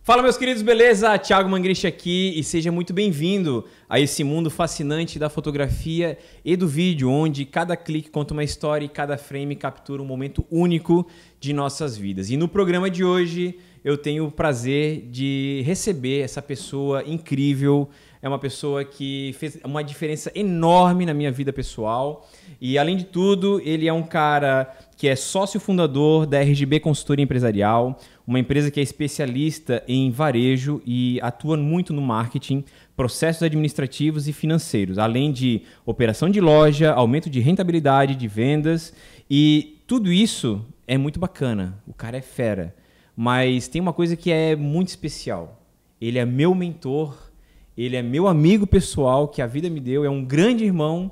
Fala, meus queridos, beleza? Thiago Mangrich aqui e seja muito bem-vindo a esse mundo fascinante da fotografia e do vídeo, onde cada clique conta uma história e cada frame captura um momento único de nossas vidas. E no programa de hoje eu tenho o prazer de receber essa pessoa incrível. É uma pessoa que fez uma diferença enorme na minha vida pessoal e, além de tudo, ele é um cara que é sócio fundador da RGB Consultoria Empresarial, uma empresa que é especialista em varejo e atua muito no marketing, processos administrativos e financeiros, além de operação de loja, aumento de rentabilidade, de vendas, e tudo isso é muito bacana. O cara é fera, mas tem uma coisa que é muito especial. Ele é meu mentor, ele é meu amigo pessoal que a vida me deu, é um grande irmão.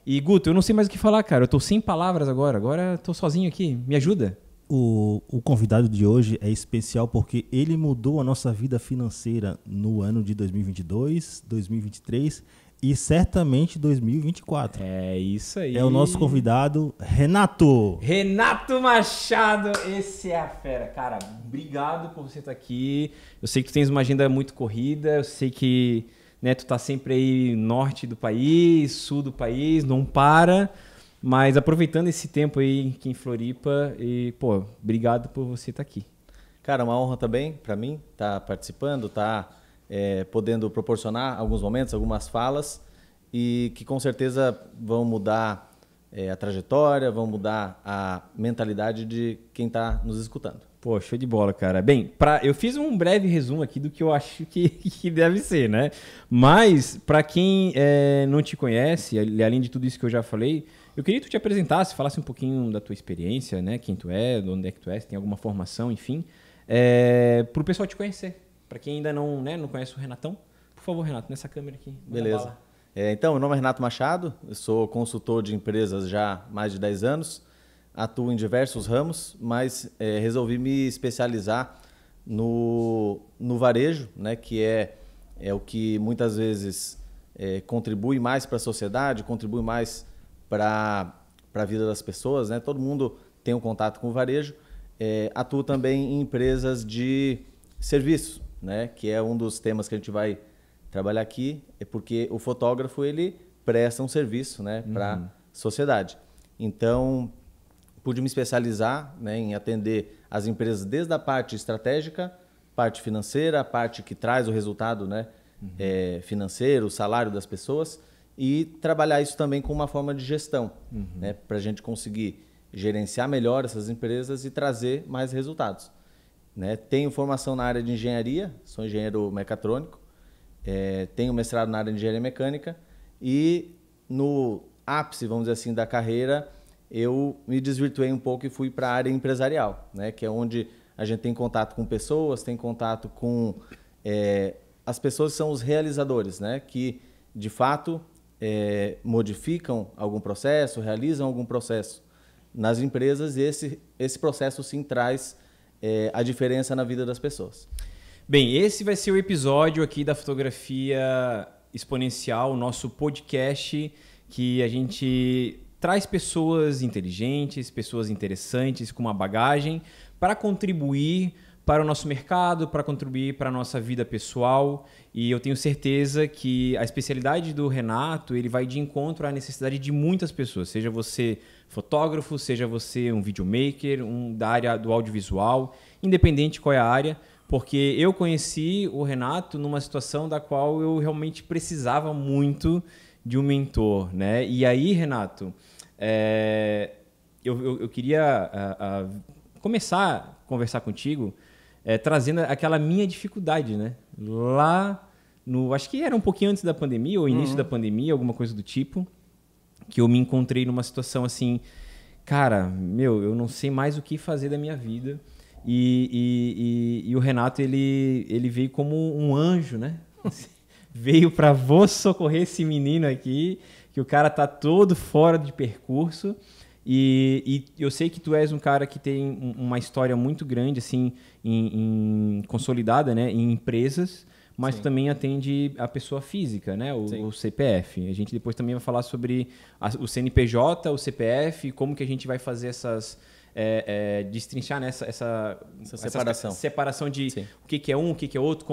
E, Guto, eu não sei mais o que falar, cara. Eu tô sem palavras agora. Agora eu tô sozinho aqui. Me ajuda? O convidado de hoje é especial porque ele mudou a nossa vida financeira no ano de 2022, 2023 e certamente 2024. É isso aí. É o nosso convidado, Renato. Renato Machado, esse é a fera. Cara, obrigado por você estar aqui. Eu sei que tu tens uma agenda muito corrida, eu sei que, né, tu tá sempre aí norte do país, sul do país, não para. Mas aproveitando esse tempo aí aqui em Floripa, e, pô, obrigado por você estar aqui. Cara, uma honra também para mim estar participando, podendo proporcionar alguns momentos, algumas falas e que com certeza vão mudar a trajetória, vão mudar a mentalidade de quem está nos escutando. Pô, show de bola, cara. Bem, eu fiz um breve resumo aqui do que eu acho que deve ser, né? Mas, para quem não te conhece, além de tudo isso que eu já falei, eu queria que tu te apresentasse, falasse um pouquinho da tua experiência, né? Quem tu é, de onde é que tu é, se tem alguma formação, enfim, para o pessoal te conhecer. Para quem ainda não conhece o Renatão, por favor, Renato, nessa câmera aqui. Beleza. Então, meu nome é Renato Machado, eu sou consultor de empresas já há mais de 10 anos, atuo em diversos ramos, mas resolvi me especializar no varejo, né? Que é o que muitas vezes contribui mais para a sociedade, contribui mais para a vida das pessoas, né? Todo mundo tem um contato com o varejo. Atuo também em empresas de serviço, né? Que é um dos temas que a gente vai trabalhar aqui, porque o fotógrafo ele presta um serviço, né, para a sociedade. Então, pude me especializar, né, em atender as empresas desde a parte estratégica, parte financeira, a parte que traz o resultado, né, financeiro, o salário das pessoas, e trabalhar isso também com uma forma de gestão, né, para a gente conseguir gerenciar melhor essas empresas e trazer mais resultados. Né? Tenho formação na área de engenharia, sou engenheiro mecatrônico, tenho mestrado na área de engenharia mecânica e no ápice, vamos dizer assim, da carreira, eu me desvirtuei um pouco e fui para a área empresarial, né? Que é onde a gente tem contato com pessoas, tem contato com as pessoas que são os realizadores, né? Que de fato modificam algum processo, realizam algum processo nas empresas e esse processo sim traz a diferença na vida das pessoas. Bem, esse vai ser o episódio aqui da Fotografia Exponencial, o nosso podcast que a gente traz pessoas inteligentes, pessoas interessantes, com uma bagagem para contribuir para o nosso mercado, para contribuir para a nossa vida pessoal. E eu tenho certeza que a especialidade do Renato ele vai de encontro à necessidade de muitas pessoas, seja você fotógrafo, seja você um videomaker, da área do audiovisual, independente qual é a área, porque eu conheci o Renato numa situação da qual eu realmente precisava muito de um mentor, né? E aí, Renato, eu queria começar a conversar contigo trazendo aquela minha dificuldade, né? Lá acho que era um pouquinho antes da pandemia, ou início da pandemia, alguma coisa do tipo, que eu me encontrei numa situação assim, cara, eu não sei mais o que fazer da minha vida. E o Renato, ele veio como um anjo, né? Veio para vos socorrer esse menino aqui, que o cara tá todo fora de percurso. E eu sei que tu és um cara que tem uma história muito grande, assim, consolidada, né? Em empresas, mas tu também atende a pessoa física, né? O CPF. A gente depois também vai falar sobre o CNPJ, o CPF, como que a gente vai fazer destrinchar nessa essa separação de Sim. o que é um, o que é outro,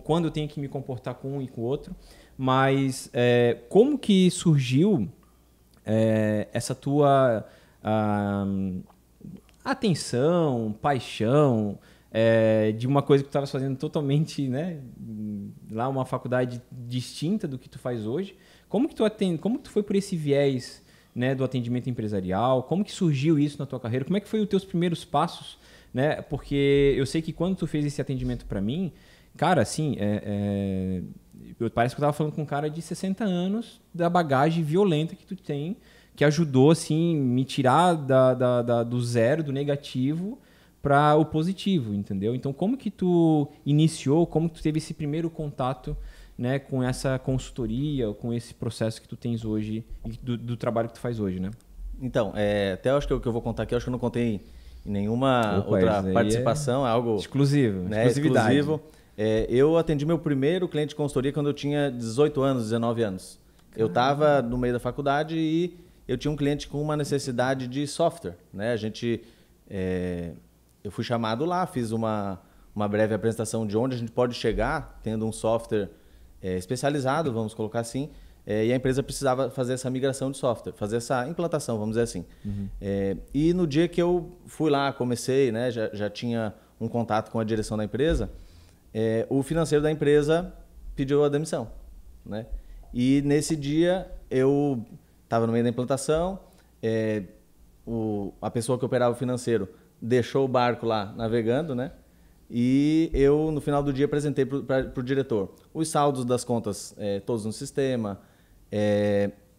quando eu tenho que me comportar com um e com o outro. Mas como que surgiu essa tua atenção, paixão de uma coisa que tu estavas fazendo totalmente, né, lá uma faculdade distinta do que tu faz hoje? Como que tu foi por esse viés, né, do atendimento empresarial? Como que surgiu isso na tua carreira? Como é que foi os teus primeiros passos, né? Porque eu sei que quando tu fez esse atendimento para mim, cara, assim, parece que eu estava falando com um cara de 60 anos da bagagem violenta que tu tem, que ajudou, assim, me tirar do zero, do negativo, para o positivo, entendeu? Então, como que tu iniciou, como que tu teve esse primeiro contato, né, com essa consultoria, com esse processo que tu tens hoje e do trabalho que tu faz hoje, né? Então, até eu acho que o que eu vou contar aqui, eu acho que eu não contei em nenhuma outra participação, é algo exclusivo, né, exclusividade. Exclusivo. Eu atendi meu primeiro cliente de consultoria quando eu tinha 18 anos, 19 anos. Caramba. Eu estava no meio da faculdade e eu tinha um cliente com uma necessidade de software, né? Eu fui chamado lá, fiz uma breve apresentação de onde a gente pode chegar tendo um software especializado, vamos colocar assim, e a empresa precisava fazer essa migração de software, fazer essa implantação, vamos dizer assim. Uhum. E no dia que eu fui lá, comecei, né, já tinha um contato com a direção da empresa, o financeiro da empresa pediu a demissão, né? E nesse dia eu estava no meio da implantação, a pessoa que operava o financeiro deixou o barco lá navegando, né? E eu, no final do dia, apresentei para o diretor os saldos das contas todos no sistema,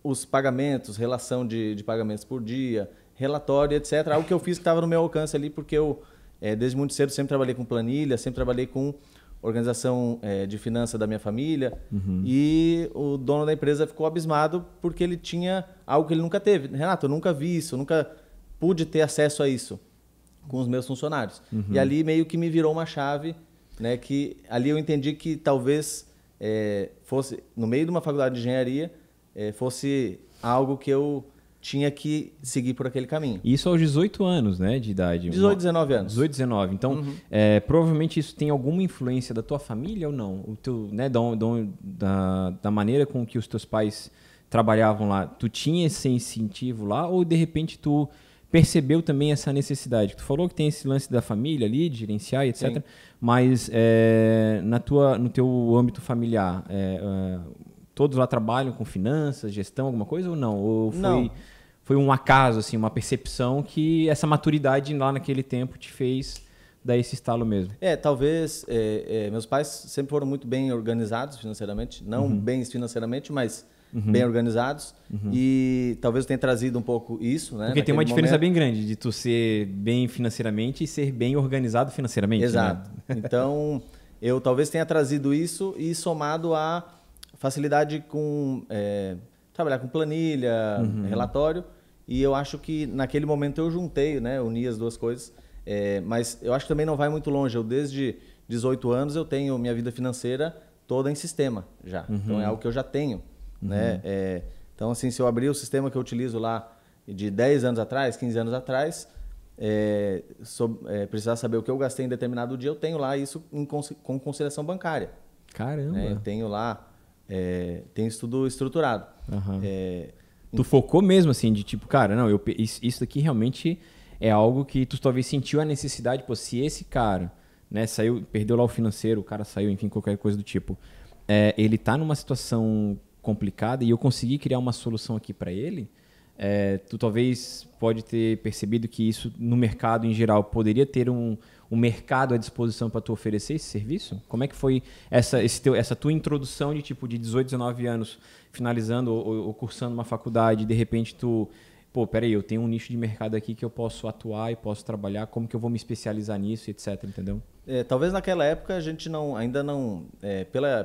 os pagamentos, relação de pagamentos por dia, relatório, etc. Algo que eu fiz que estava no meu alcance ali, porque eu, desde muito cedo, sempre trabalhei com planilha, sempre trabalhei com organização de finanças da minha família. Uhum. E o dono da empresa ficou abismado porque ele tinha algo que ele nunca teve. Renato, eu nunca vi isso, eu nunca pude ter acesso a isso com os meus funcionários. Uhum. E ali meio que me virou uma chave, né, que ali eu entendi que talvez fosse, no meio de uma faculdade de engenharia, fosse algo que eu tinha que seguir por aquele caminho. Isso aos 18 anos, né, de idade? 18, 19 anos. 18, 19. Então, uhum. Provavelmente isso tem alguma influência da tua família ou não? O teu, né, da maneira com que os teus pais trabalhavam lá, tu tinha esse incentivo lá ou de repente tu percebeu também essa necessidade? Tu falou que tem esse lance da família ali, de gerenciar e etc. Sim. Mas no teu âmbito familiar, todos lá trabalham com finanças, gestão, alguma coisa ou não? Ou foi um acaso, assim, uma percepção que essa maturidade lá naquele tempo te fez dar esse estalo mesmo? Talvez meus pais sempre foram muito bem organizados financeiramente, não bem financeiramente, mas bem organizados, e talvez eu tenha trazido um pouco isso, né? Porque tem uma diferença bem grande de tu ser bem financeiramente e ser bem organizado financeiramente. Exato. Né? Então, eu talvez tenha trazido isso e somado a facilidade com trabalhar com planilha, relatório, e eu acho que naquele momento eu juntei, né? Uni as duas coisas, mas eu acho que também não vai muito longe. Eu desde 18 anos eu tenho minha vida financeira toda em sistema já, então é algo que eu já tenho. Né? Então, assim, se eu abrir o sistema que eu utilizo lá de 10 anos atrás, 15 anos atrás, precisar saber o que eu gastei em determinado dia, eu tenho lá isso com conciliação bancária. Caramba! Eu tenho lá, tenho isso tudo estruturado. Tu focou mesmo, assim, de tipo, cara, não, isso daqui realmente é algo que tu talvez sentiu a necessidade, pô, se esse cara, né, saiu, perdeu lá o financeiro, o cara saiu, enfim, qualquer coisa do tipo, ele tá numa situação complicada e eu consegui criar uma solução aqui para ele, tu talvez pode ter percebido que isso no mercado em geral poderia ter um mercado à disposição para tu oferecer esse serviço? Como é que foi essa tua introdução de tipo de 18, 19 anos finalizando ou cursando uma faculdade, de repente tu, peraí, eu tenho um nicho de mercado aqui que eu posso atuar e posso trabalhar, como que eu vou me especializar nisso, etc, entendeu? Talvez naquela época a gente ainda não,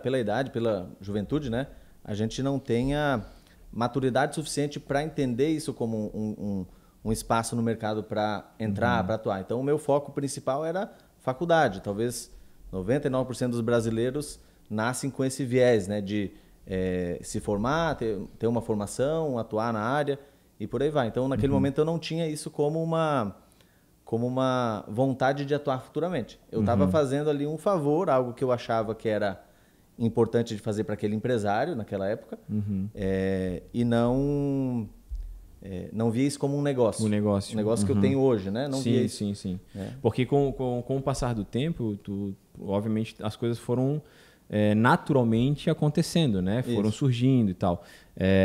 pela idade, pela juventude, né? A gente não tenha maturidade suficiente para entender isso como um espaço no mercado para entrar, para atuar. Então, o meu foco principal era faculdade. Talvez 99% dos brasileiros nascem com esse viés, né, de se formar, ter uma formação, atuar na área e por aí vai. Então, naquele momento, eu não tinha isso como como uma vontade de atuar futuramente. Eu estava fazendo ali um favor, algo que eu achava que era importante de fazer para aquele empresário naquela época, e não via isso como um negócio. Um negócio. Um negócio que eu tenho hoje, né? Não via isso. Sim. Porque com o passar do tempo, obviamente as coisas foram naturalmente acontecendo, né? Foram surgindo e tal.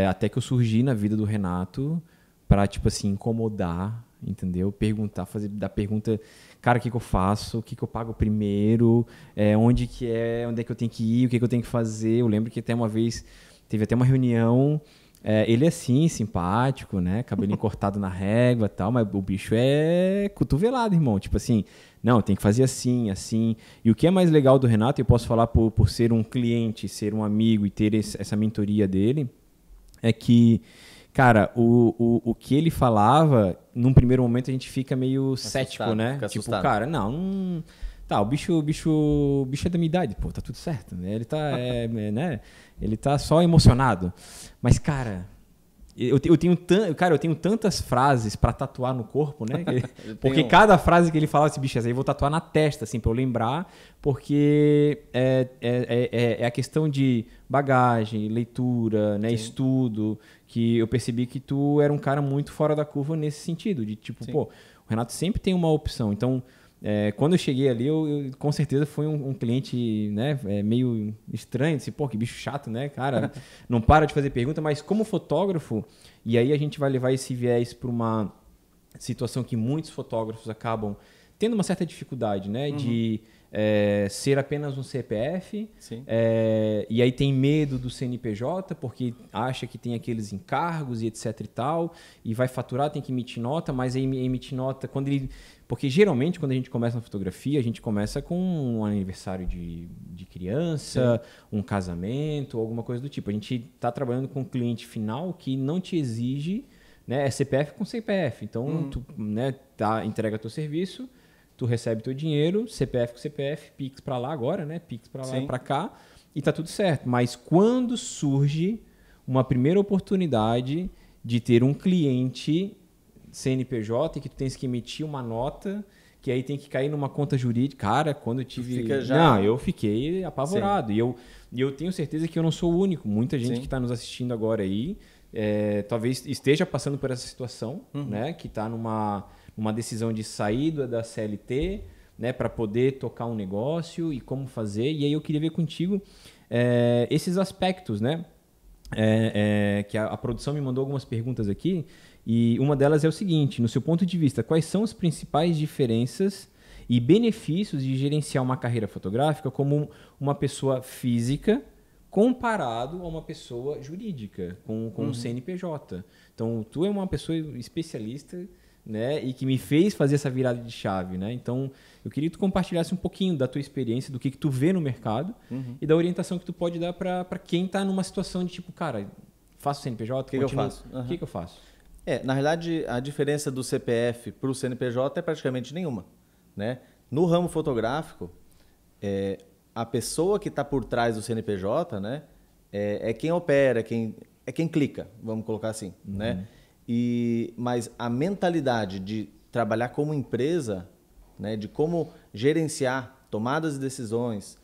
Até que eu surgi na vida do Renato para, tipo assim, incomodar, entendeu? Perguntar, dar pergunta, cara, o que eu faço? O que eu pago primeiro? Onde é que eu tenho que ir? O que eu tenho que fazer? Eu lembro que até uma vez, teve até uma reunião, ele assim, simpático, né? Cabelinho cortado na régua e tal, mas o bicho é cotovelado, irmão. Tipo assim, não, tem que fazer assim, assim. E o que é mais legal do Renato, eu posso falar por ser um cliente, ser um amigo e ter essa mentoria dele, é que, cara, o que ele falava, num primeiro momento a gente fica meio cético, né? Fica Tipo, assustado. cara, não... Tá, o bicho é da minha idade, pô, tá tudo certo, né? Ele tá, né? Ele tá só emocionado. Mas, cara, eu tenho tantas frases pra tatuar no corpo, né? Porque cada frase que ele falava, esse bicho, aí eu vou tatuar na testa, assim, pra eu lembrar, porque é a questão de bagagem, leitura, né? Estudo, que eu percebi que tu era um cara muito fora da curva nesse sentido, de tipo, pô, o Renato sempre tem uma opção, então... quando eu cheguei ali, eu com certeza fui um cliente, né, meio estranho, disse, pô, que bicho chato, né, cara, não para de fazer pergunta, mas como fotógrafo, e aí a gente vai levar esse viés para uma situação que muitos fotógrafos acabam tendo uma certa dificuldade, né, de ser apenas um CPF, e aí tem medo do CNPJ, porque acha que tem aqueles encargos e etc e tal, e vai faturar, tem que emitir nota, mas aí emitir nota, porque geralmente quando a gente começa na fotografia, a gente começa com um aniversário de criança, um casamento, alguma coisa do tipo. A gente está trabalhando com um cliente final que não te exige, né, CPF com CPF. Então, tu, né, entrega teu serviço, tu recebe teu dinheiro, CPF com CPF, Pix para lá agora, né? Pix para lá e para cá, e tá tudo certo. Mas quando surge uma primeira oportunidade de ter um cliente CNPJ e que tu tens que emitir uma nota, que aí tem que cair numa conta jurídica, cara, quando eu tive... Não, eu fiquei apavorado. E eu tenho certeza que eu não sou o único. Muita gente que está nos assistindo agora aí, talvez esteja passando por essa situação, né? Que está numa decisão de saída da CLT, né, para poder tocar um negócio e como fazer. E aí eu queria ver contigo esses aspectos, né? Que a produção me mandou algumas perguntas aqui, e uma delas é o seguinte: no seu ponto de vista, quais são as principais diferenças e benefícios de gerenciar uma carreira fotográfica como uma pessoa física comparado a uma pessoa jurídica, com um CNPJ? Então, tu é uma pessoa especialista, né, e que me fez fazer essa virada de chave, né? Então, eu queria que tu compartilhasse um pouquinho da tua experiência, do que tu vê no mercado e da orientação que tu pode dar para quem está numa situação de tipo, cara, faço CNPJ, o que eu faço? O que eu faço? Na realidade, a diferença do CPF para o CNPJ é praticamente nenhuma, né? No ramo fotográfico, a pessoa que está por trás do CNPJ, né, é quem opera, é quem clica, vamos colocar assim, né? Mas a mentalidade de trabalhar como empresa, né, de como gerenciar tomadas de decisões,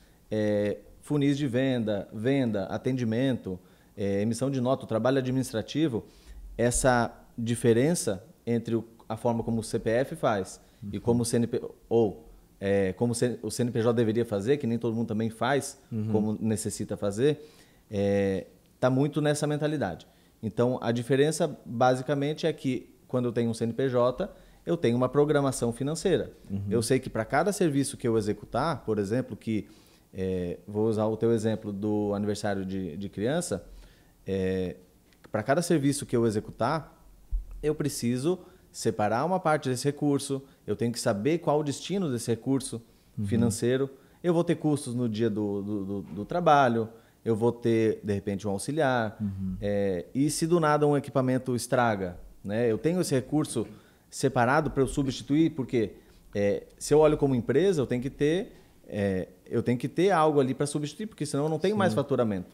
funis de venda, atendimento, emissão de nota, o trabalho administrativo, essa diferença entre a forma como o CPF faz e como o como o CNPJ deveria fazer, que nem todo mundo também faz, como necessita fazer, está muito nessa mentalidade. Então, a diferença, basicamente, é que quando eu tenho um CNPJ, eu tenho uma programação financeira. Eu sei que para cada serviço que eu executar, por exemplo, vou usar o teu exemplo do aniversário de criança, para cada serviço que eu executar, eu preciso separar uma parte desse recurso, eu tenho que saber qual o destino desse recurso financeiro. Eu vou ter custos no dia do trabalho, eu vou ter, de repente, um auxiliar. E se do nada um equipamento estraga, né? Eu tenho esse recurso separado para eu substituir, porque se eu olho como empresa, eu tenho que ter algo ali para substituir, porque senão eu não tenho mais faturamento.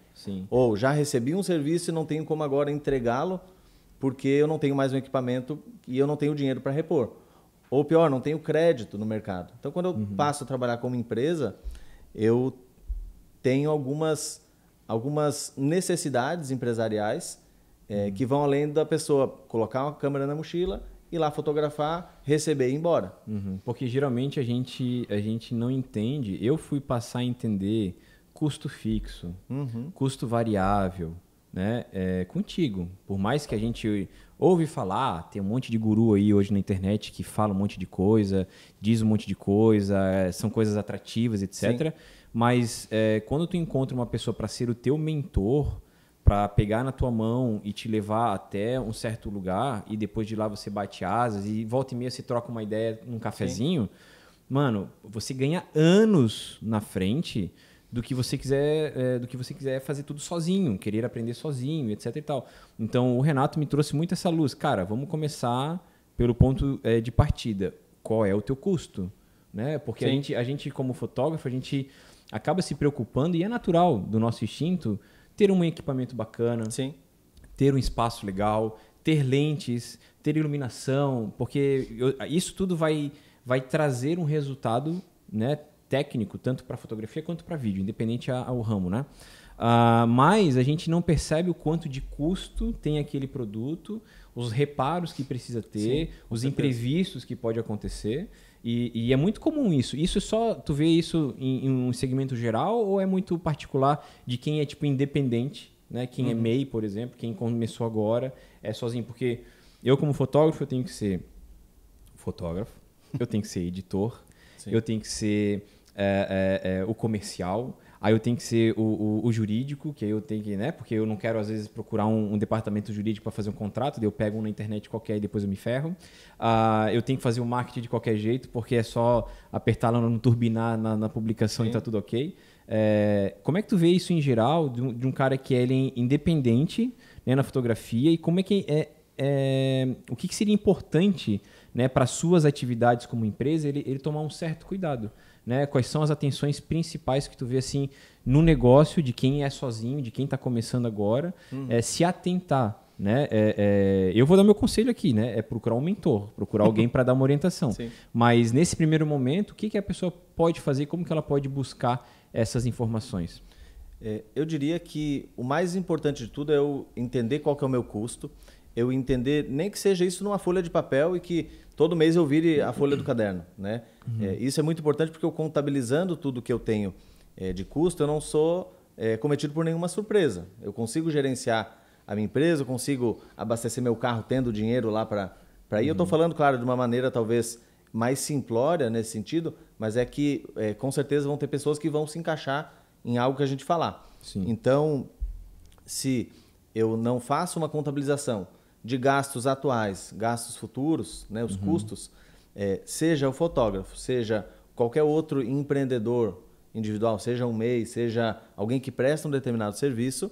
Ou já recebi um serviço e não tenho como agora entregá-lo, porque eu não tenho mais um equipamento e eu não tenho dinheiro para repor. Ou pior, não tenho crédito no mercado. Então, quando eu passo a trabalhar como empresa, eu tenho algumas necessidades empresariais que vão além da pessoa colocar uma câmera na mochila, ir lá fotografar, receber e ir embora. Porque geralmente a gente não entende. Eu fui passar a entender custo fixo, custo variável, né? Contigo. Por mais que a gente ouve falar, tem um monte de guru aí hoje na internet que fala um monte de coisa, diz um monte de coisa, são coisas atrativas, etc. Sim. Mas quando tu encontra uma pessoa para ser o teu mentor, para pegar na tua mão e te levar até um certo lugar e depois de lá você bate asas e volta e meia você troca uma ideia num cafezinho, sim, mano, você ganha anos na frente do que você quiser fazer tudo sozinho, querer aprender sozinho, etc e tal. Então o Renato me trouxe muito essa luz. Cara, vamos começar pelo ponto de partida. Qual é o teu custo? Né? Porque a gente como fotógrafo, a gente acaba se preocupando, e é natural do nosso instinto, ter um equipamento bacana, sim, ter um espaço legal, ter lentes, ter iluminação, porque isso tudo vai trazer um resultado, né, técnico, tanto para fotografia quanto para vídeo, independente ao ramo, né? Mas a gente não percebe o quanto de custo tem aquele produto, os reparos que precisa ter, sim, os imprevistos que pode acontecer. E é muito comum isso. Isso é só, tu vê isso em um segmento geral ou é muito particular de quem é tipo independente, né? Quem é MEI, por exemplo, quem começou agora é sozinho? Porque eu como fotógrafo eu tenho que ser fotógrafo, eu tenho que ser editor, sim, eu tenho que ser o comercial, aí eu tenho que ser o jurídico, que aí eu tenho que, né? Porque eu não quero, às vezes, procurar um departamento jurídico para fazer um contrato, daí eu pego um na internet qualquer e depois eu me ferro. Eu tenho que fazer o marketing de qualquer jeito, porque é só apertar lá no turbinar na publicação, sim, e tá tudo ok. Como é que tu vê isso em geral, de um cara que ele é independente, né, na fotografia, e como é que o que seria importante, né, para suas atividades como empresa, ele tomar um certo cuidado? Né? Quais são as atenções principais que tu vê assim no negócio de quem é sozinho, de quem está começando agora, se atentar, né? Eu vou dar meu conselho aqui, né? É procurar um mentor, procurar alguém para dar uma orientação. Sim. Mas nesse primeiro momento, o que a pessoa pode fazer, como que ela pode buscar essas informações? Eu diria que o mais importante de tudo é eu entender qual que é o meu custo, eu entender, nem que seja isso numa folha de papel e que todo mês eu vire a folha do caderno, né? Isso é muito importante porque eu contabilizando tudo que eu tenho de custo, eu não sou cometido por nenhuma surpresa. Eu consigo gerenciar a minha empresa, eu consigo abastecer meu carro tendo dinheiro lá para ir. Eu estou falando, claro, de uma maneira talvez mais simplória nesse sentido, mas é que com certeza vão ter pessoas que vão se encaixar em algo que a gente falar. Sim. Então, se eu não faço uma contabilização de gastos atuais, gastos futuros, né, os custos, seja o fotógrafo, seja qualquer outro empreendedor individual, seja um MEI, seja alguém que presta um determinado serviço,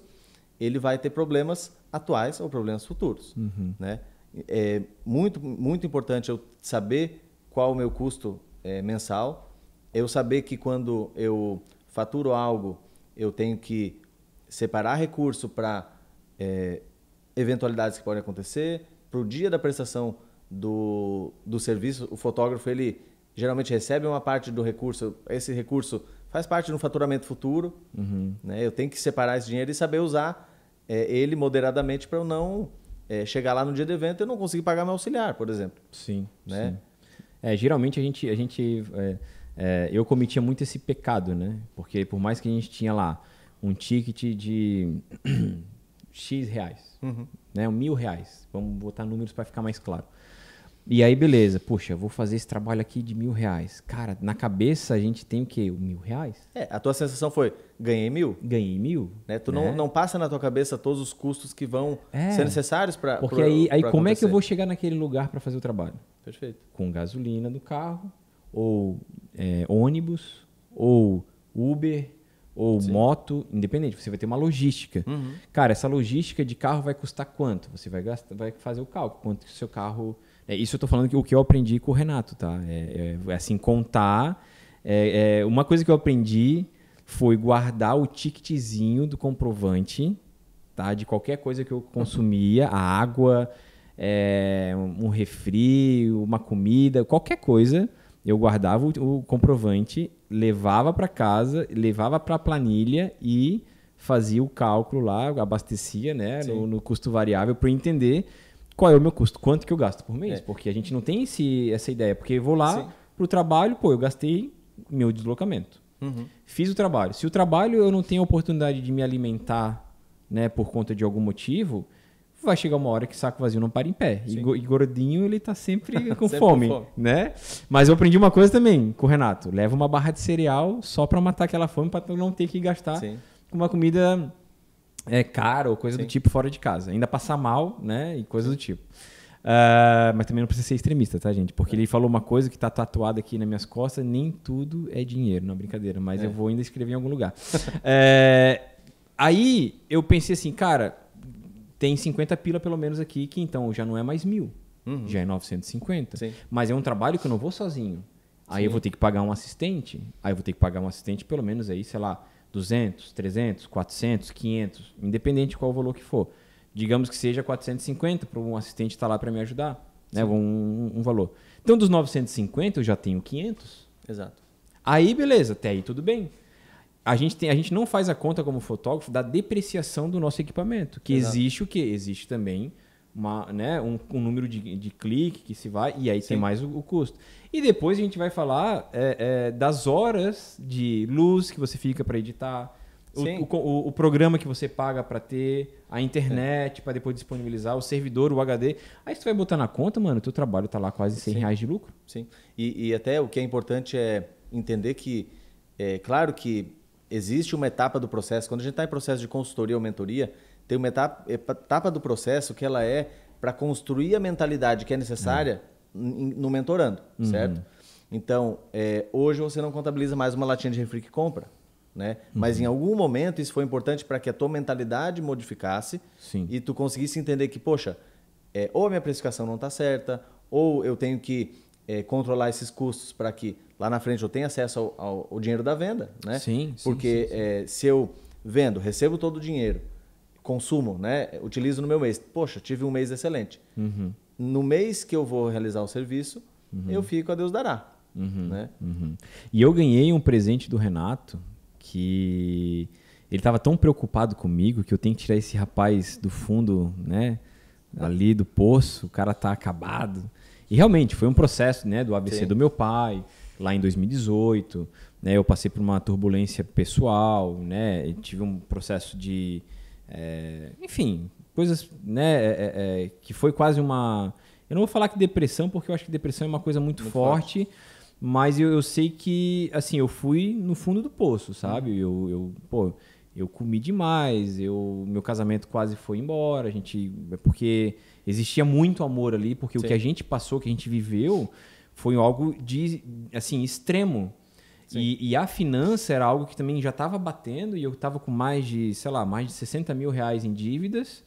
ele vai ter problemas atuais ou problemas futuros. Né? É muito, muito importante eu saber qual o meu custo mensal, eu saber que quando eu faturo algo, eu tenho que separar recurso para eventualidades que podem acontecer. Para o dia da prestação do serviço, o fotógrafo ele geralmente recebe uma parte do recurso, esse recurso faz parte do faturamento futuro, né? Eu tenho que separar esse dinheiro e saber usar ele moderadamente para eu não chegar lá no dia do evento e eu não conseguir pagar meu auxiliar, por exemplo. Sim, né? Sim. Geralmente eu cometia muito esse pecado, né? Porque por mais que a gente tinha lá um ticket de X reais, né? R$1.000, vamos botar números para ficar mais claro. E aí, beleza, puxa, vou fazer esse trabalho aqui de R$1.000. Cara, na cabeça a gente tem o quê? R$1.000? A tua sensação foi, ganhei 1.000? Ganhei 1.000. Né? Tu não passa na tua cabeça todos os custos que vão ser necessários para porque aí como acontecer. É que eu vou chegar naquele lugar para fazer o trabalho? Perfeito. Com gasolina do carro, ou ônibus, ou Uber, ou sim, moto, independente, você vai ter uma logística. Cara, essa logística de carro vai custar quanto? Você vai fazer o cálculo, quanto que o seu carro... Isso eu tô falando o que eu aprendi com o Renato, tá? Assim, contar... uma coisa que eu aprendi foi guardar o ticketzinho do comprovante, tá? De qualquer coisa que eu consumia, a água, um refri, uma comida, qualquer coisa, eu guardava o comprovante, levava para casa, levava para a planilha e fazia o cálculo lá, abastecia, né, no custo variável para entender qual é o meu custo, quanto que eu gasto por mês, porque a gente não tem essa ideia, porque eu vou lá para o trabalho, pô, eu gastei meu deslocamento. Fiz o trabalho. Se o trabalho eu não tenho a oportunidade de me alimentar, né, por conta de algum motivo, vai chegar uma hora que saco vazio não para em pé. E gordinho, ele tá sempre com fome, né? Mas eu aprendi uma coisa também com o Renato. Leva uma barra de cereal só para matar aquela fome, para não ter que gastar com uma comida cara ou coisa do tipo fora de casa. Ainda passar mal, né? E coisa do tipo. Mas também não precisa ser extremista, tá, gente? Porque ele falou uma coisa que tá tatuada aqui nas minhas costas, nem tudo é dinheiro, não é brincadeira, mas eu vou ainda escrever em algum lugar. Aí eu pensei assim, cara, tem 50 pila pelo menos aqui, que então já não é mais 1.000, já é 950. Mas é um trabalho que eu não vou sozinho. Aí eu vou ter que pagar um assistente, pelo menos aí, sei lá, 200, 300, 400, 500, independente de qual o valor que for. Digamos que seja 450 para um assistente estar lá para me ajudar, né? Um valor. Então, dos 950, eu já tenho 500. Exato. Aí, beleza, até aí tudo bem. A gente não faz a conta como fotógrafo da depreciação do nosso equipamento. Que existe o quê? Existe também um número de clique que se vai, e aí tem mais o custo. E depois a gente vai falar das horas de luz que você fica para editar, o programa que você paga para ter, a internet para depois disponibilizar, o servidor, o HD. Aí você vai botar na conta, mano, o teu trabalho tá lá quase R$100 de lucro. Sim. E até o que é importante é entender que, claro que existe uma etapa do processo. Quando a gente está em processo de consultoria ou mentoria, tem uma etapa do processo que ela é para construir a mentalidade que é necessária no mentorando, certo? Então, hoje você não contabiliza mais uma latinha de refri que compra, né? Mas em algum momento isso foi importante para que a tua mentalidade modificasse e tu conseguisse entender que, poxa, ou a minha precificação não está certa, ou eu tenho que controlar esses custos para que lá na frente eu tenha acesso ao dinheiro da venda, né? Porque se eu vendo, recebo todo o dinheiro, consumo, né? Utilizo no meu mês. Poxa, tive um mês excelente. No mês que eu vou realizar o serviço, eu fico a Deus dará. Né? E eu ganhei um presente do Renato que ele estava tão preocupado comigo que eu tenho que tirar esse rapaz do fundo, né? Ali do poço, o cara tá acabado. E realmente foi um processo, né, do AVC do meu pai, lá em 2018. Né? Eu passei por uma turbulência pessoal, né? Tive um processo de... enfim, coisas, né, que foi quase uma... Eu não vou falar que depressão, porque eu acho que depressão é uma coisa muito forte, mas eu sei que, assim, eu fui no fundo do poço, sabe? Eu comi demais, meu casamento quase foi embora, porque existia muito amor ali, porque o que a gente passou, o que a gente viveu, foi algo de, assim, extremo. E a finança era algo que também já estava batendo, e eu estava com mais de 60 mil reais em dívidas,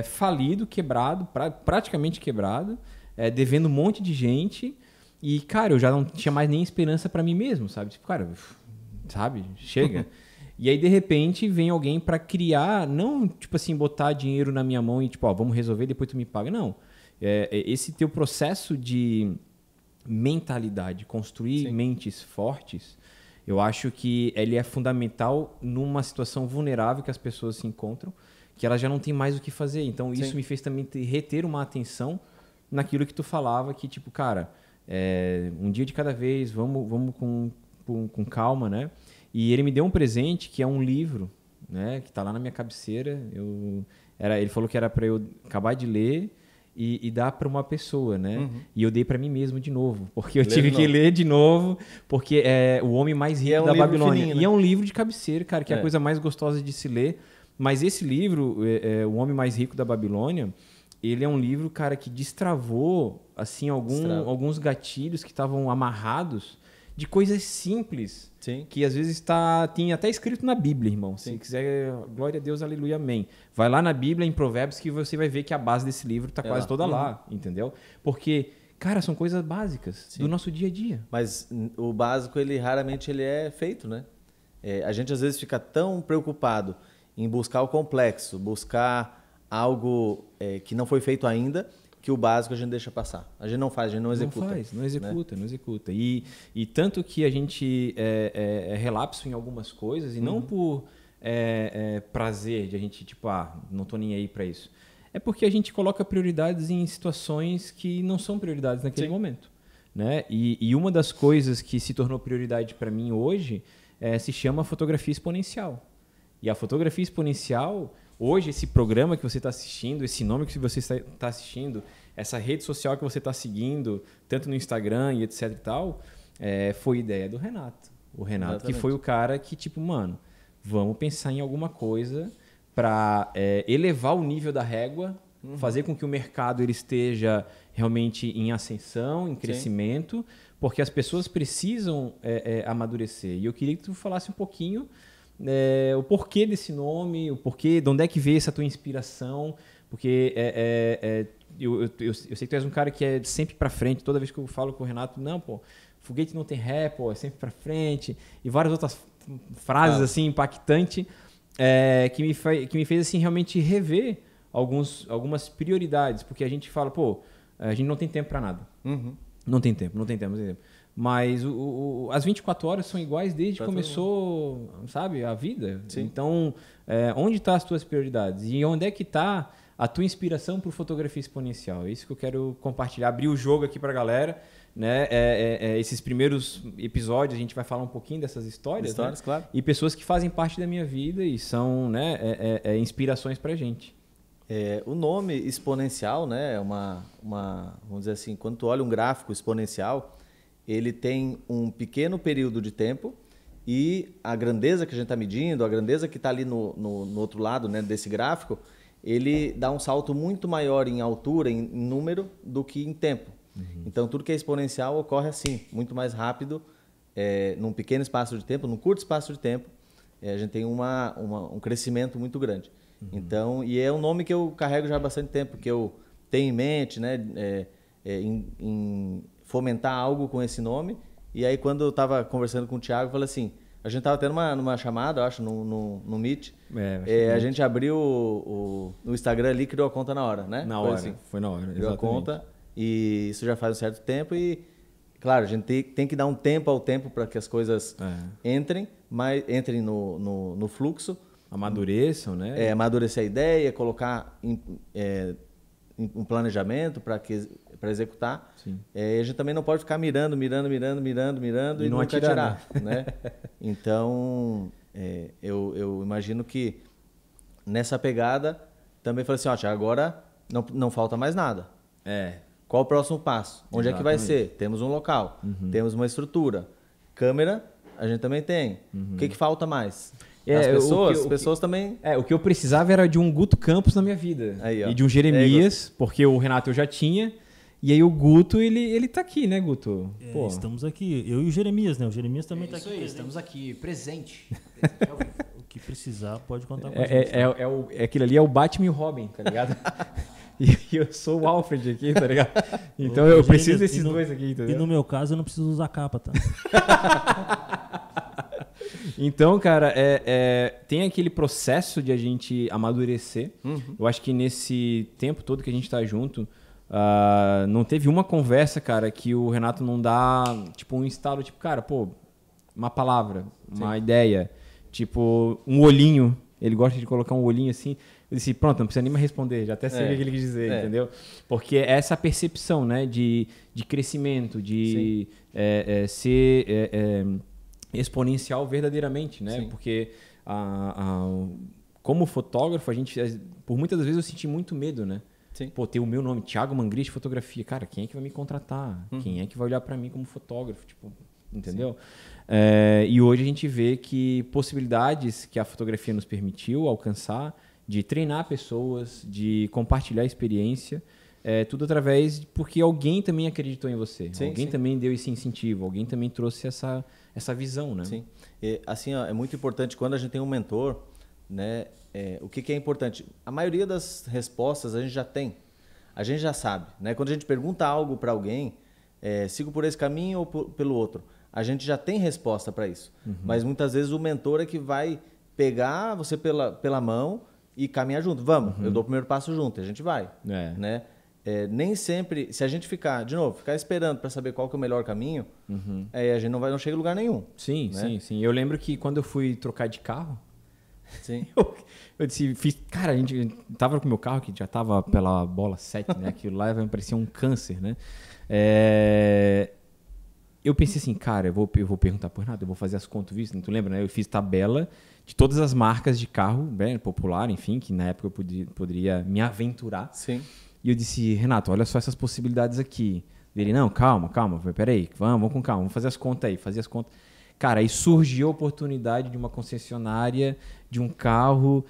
falido, quebrado, praticamente quebrado, devendo um monte de gente, e, cara, eu já não tinha mais nem esperança para mim mesmo, sabe? Tipo, cara, sabe? Chega. E aí, de repente, vem alguém para criar, não, tipo assim, botar dinheiro na minha mão e, tipo, vamos resolver, depois tu me paga. Não. Esse teu processo de mentalidade, construir mentes fortes, eu acho que ele é fundamental numa situação vulnerável que as pessoas se encontram, que elas já não têm mais o que fazer. Então, isso me fez também reter uma atenção naquilo que tu falava, que, tipo, cara, um dia de cada vez, vamos com calma, né? E ele me deu um presente que é um livro, né? Que está lá na minha cabeceira. Ele falou que era para eu acabar de ler e dar para uma pessoa, né? E eu dei para mim mesmo de novo, porque eu tive que ler de novo, porque é O Homem Mais Rico da Babilônia. Fininho, né? E é um livro de cabeceira, cara, que é a coisa mais gostosa de se ler. Mas esse livro, O Homem Mais Rico da Babilônia, ele é um livro, cara, que destravou assim, alguns gatilhos que estavam amarrados de coisas simples, que às vezes tem até escrito na Bíblia, irmão. Se quiser, glória a Deus, aleluia, amém. Vai lá na Bíblia, em Provérbios, que você vai ver que a base desse livro está quase toda lá, entendeu? Porque, cara, são coisas básicas do nosso dia a dia. Mas o básico, raramente ele é feito, né? A gente às vezes fica tão preocupado em buscar o complexo, buscar algo que não foi feito ainda, que o básico a gente deixa passar. A gente não faz, a gente não executa. Não executa. E tanto que a gente é relapso em algumas coisas, e não por prazer de a gente, tipo, não tô nem aí para isso. É porque a gente coloca prioridades em situações que não são prioridades naquele momento. Né? E uma das coisas que se tornou prioridade para mim hoje se chama fotografia exponencial. E a fotografia exponencial, hoje, esse programa que você está assistindo, esse nome que você está assistindo, essa rede social que você está seguindo, tanto no Instagram e etc e tal, foi ideia do Renato. O Renato Exatamente. Que foi o cara que, tipo, mano, vamos pensar em alguma coisa para elevar o nível da régua, fazer com que o mercado ele esteja realmente em ascensão, em crescimento, porque as pessoas precisam amadurecer. E eu queria que tu falasse um pouquinho o porquê desse nome, o porquê, de onde é que veio essa tua inspiração, porque eu sei que tu és um cara que é sempre para frente. Toda vez que eu falo com o Renato, não, pô, foguete não tem ré, pô, é sempre para frente, e várias outras frases assim impactantes que me fez assim realmente rever algumas prioridades, porque a gente fala, pô, a gente não tem tempo para nada. Não tem tempo. Mas as 24 horas são iguais desde que começou, sabe, a vida. Sim. Então, onde estão as tuas prioridades? E onde é que está a tua inspiração por fotografia exponencial? É isso que eu quero compartilhar, abrir o jogo aqui para a galera. Né? Esses primeiros episódios a gente vai falar um pouquinho dessas histórias, né? Claro. E pessoas que fazem parte da minha vida e são, né, inspirações para a gente. O nome exponencial, né, é vamos dizer assim, quando tu olha um gráfico exponencial, ele tem um pequeno período de tempo e a grandeza que a gente está medindo, a grandeza que está ali no outro lado, né, desse gráfico, ele dá um salto muito maior em altura, em número, do que em tempo. Então, tudo que é exponencial ocorre assim, muito mais rápido, num pequeno espaço de tempo, num curto espaço de tempo, a gente tem um crescimento muito grande. Então, e é um nome que eu carrego já há bastante tempo, que eu tenho em mente, né, em fomentar algo com esse nome. E aí, quando eu estava conversando com o Thiago, eu falei assim, a gente estava tendo numa chamada, eu acho, no Meet, a gente abriu o Instagram ali e criou a conta na hora, né? Foi na hora, criou exatamente. A conta, e isso já faz um certo tempo e, claro, a gente tem que dar um tempo ao tempo para que as coisas entrem no fluxo. Amadureçam, né? Amadurecer a ideia, colocar um planejamento para executar. A gente também não pode ficar mirando e não nunca atirar, né? Então, eu imagino que nessa pegada também falei assim, Thiago, agora não falta mais nada. Qual o próximo passo? Onde é que vai ser? Temos um local, temos uma estrutura. Câmera, a gente também tem. O que falta mais? As pessoas também... o que eu precisava era de um Guto Campos na minha vida. Aí, e de um Jeremias, porque o Renato eu já tinha. E aí o Guto, ele tá aqui, né, Guto? Estamos aqui. Eu e o Jeremias, né? O Jeremias também tá aqui. Estamos aqui, presente. O que precisar, pode contar com a gente. Aquilo ali é o Batman e o Robin, tá ligado? E eu sou o Alfred aqui, tá ligado? Então eu preciso desses dois aqui, entendeu? E no meu caso, eu não preciso usar capa, tá? Então, cara, tem aquele processo de a gente amadurecer. Eu acho que nesse tempo todo que a gente tá junto, não teve uma conversa, cara, que o Renato não dá, tipo, um estalo, tipo, cara, pô, uma palavra, uma ideia, tipo, um olhinho. Ele gosta de colocar um olhinho assim. Eu disse, pronto, não precisa nem mais responder, já até sei o que ele quis dizer, entendeu? Porque é essa percepção, né, de crescimento, de ser exponencial verdadeiramente, né? Sim. Porque como fotógrafo, a gente, por muitas vezes eu senti muito medo, né? Sim. Pô, ter o meu nome, Thiago Mangrich Fotografia. Cara, quem é que vai me contratar? Quem é que vai olhar para mim como fotógrafo? Tipo, entendeu? E hoje a gente vê que possibilidades que a fotografia nos permitiu alcançar, de treinar pessoas, de compartilhar experiência, tudo através porque alguém também acreditou em você. Sim, alguém também deu esse incentivo, alguém também trouxe essa visão, né? Sim. Assim, é muito importante quando a gente tem um mentor, né? O que é importante? A maioria das respostas a gente já tem, a gente já sabe, né? Quando a gente pergunta algo para alguém, sigo por esse caminho ou pelo outro, a gente já tem resposta para isso. Mas muitas vezes o mentor é que vai pegar você pela mão e caminhar junto. Vamos, eu dou o primeiro passo junto, e a gente vai. É. Né? Nem sempre, se a gente ficar esperando para saber qual que é o melhor caminho, a gente não chega a lugar nenhum. Sim, né? sim, sim. Eu lembro que quando eu fui trocar de carro, Sim. eu disse, cara, a gente tava com o meu carro que já tava pela bola 7, né? Aquilo lá me parecia um câncer, né? Eu pensei assim, cara, eu vou perguntar por nada, eu vou fazer as contas, visto, tu lembra, né? Eu fiz tabela de todas as marcas de carro, né, popular, enfim, que na época eu poderia me aventurar. Sim. E eu disse, Renato, olha só essas possibilidades aqui. Ele, não, calma, peraí, vamos com calma, vamos fazer as contas aí, fazer as contas. Cara, aí surgiu a oportunidade de uma concessionária, de um carro,